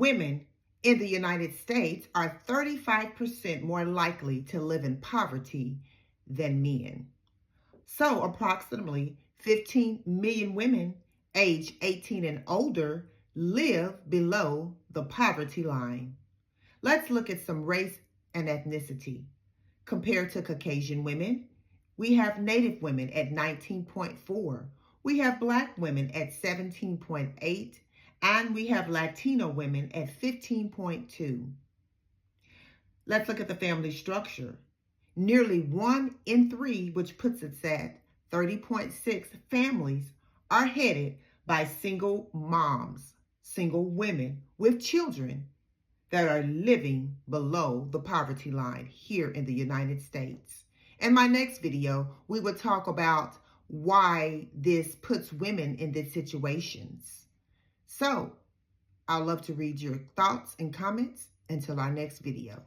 Women in the United States are 35% more likely to live in poverty than men. So, approximately 15 million women aged 18 and older live below the poverty line. Let's look at some race and ethnicity. Compared to Caucasian women, we have Native women at 19.4. We have Black women at 17.8. And we have Latino women at 15.2. Let's look at the family structure. Nearly 1 in 3, which puts us at 30.6 families, are headed by single moms, single women with children that are living below the poverty line here in the United States. In my next video, we will talk about why this puts women in these situations. So, I'd love to read your thoughts and comments until our next video.